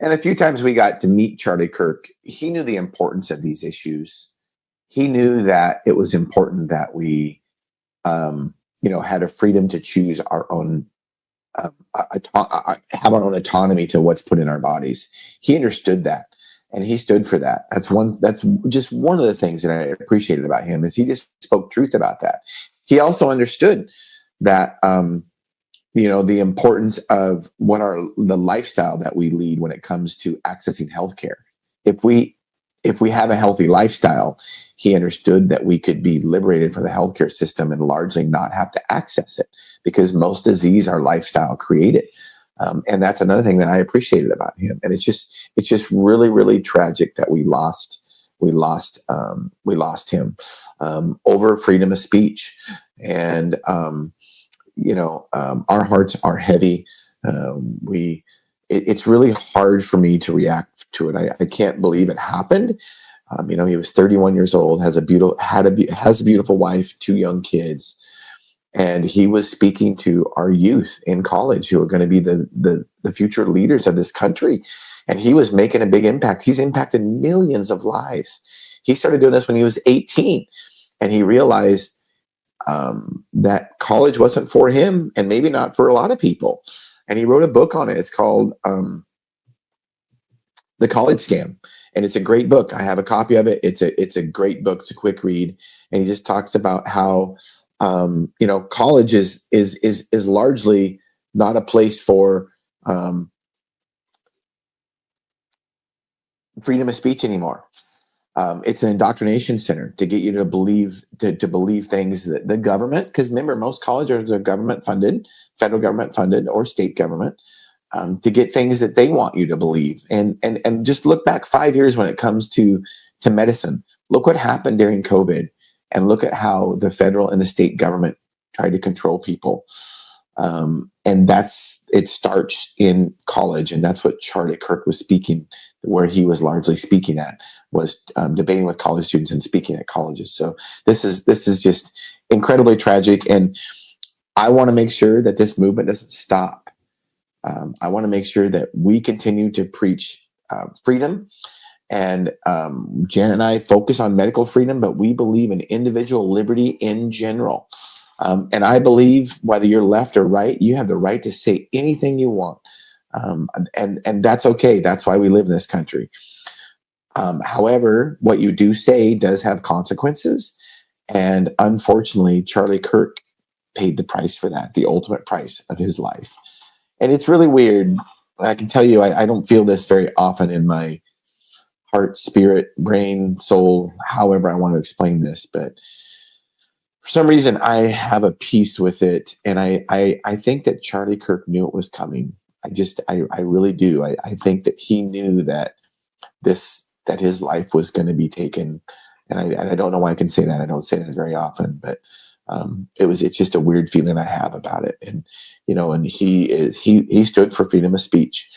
And a few times we got to meet Charlie Kirk, he knew the importance of these issues. He knew that it was important that we, had a freedom to choose our own, have our own autonomy to what's put in our bodies. He understood that, and he stood for that. That's just one of the things that I appreciated about him, is he just spoke truth about that. He also understood that, the importance of the lifestyle that we lead when it comes to accessing healthcare. If we have a healthy lifestyle, he understood that we could be liberated from the healthcare system and largely not have to access it, because most disease our lifestyle created. And that's another thing that I appreciated about him. And it's just really, really tragic that we lost him over freedom of speech. And our hearts are heavy. It's really hard for me to react to it. I can't believe it happened. He was 31 years old, has a beautiful wife, 2 young kids, and he was speaking to our youth in college who are going to be the future leaders of this country. And he was making a big impact. He's impacted millions of lives. He started doing this when he was 18, and he realized that college wasn't for him, and maybe not for a lot of people. And he wrote a book on it. It's called The College Scam. And it's a great book. I have a copy of it. It's a great book. It's a quick read. And he just talks about how, college is largely not a place for freedom of speech anymore. It's an indoctrination center to get you to believe things that the government, because remember, most colleges are government funded, federal government funded, or state government, to get things that they want you to believe. And just look back 5 years when it comes to medicine. Look what happened during COVID, and look at how the federal and the state government tried to control people. And it starts in college, and that's what Charlie Kirk was speaking, where he was largely speaking at, was debating with college students and speaking at colleges. So this is just incredibly tragic, and I want to make sure that this movement doesn't stop. I want to make sure that we continue to preach freedom, and Janet and I focus on medical freedom, but we believe in individual liberty in general. And I believe whether you're left or right, you have the right to say anything you want. And that's okay. That's why we live in this country. However, what you do say does have consequences. And unfortunately, Charlie Kirk paid the price for that, the ultimate price of his life. And it's really weird. I can tell you, I don't feel this very often in my heart, spirit, brain, soul, however I want to explain this. But for some reason, I have a peace with it. And I think that Charlie Kirk knew it was coming. I really do. I think that he knew that his life was going to be taken. And I don't know why I can say that. I don't say that very often, but it's just a weird feeling I have about it. And, and he stood for freedom of speech.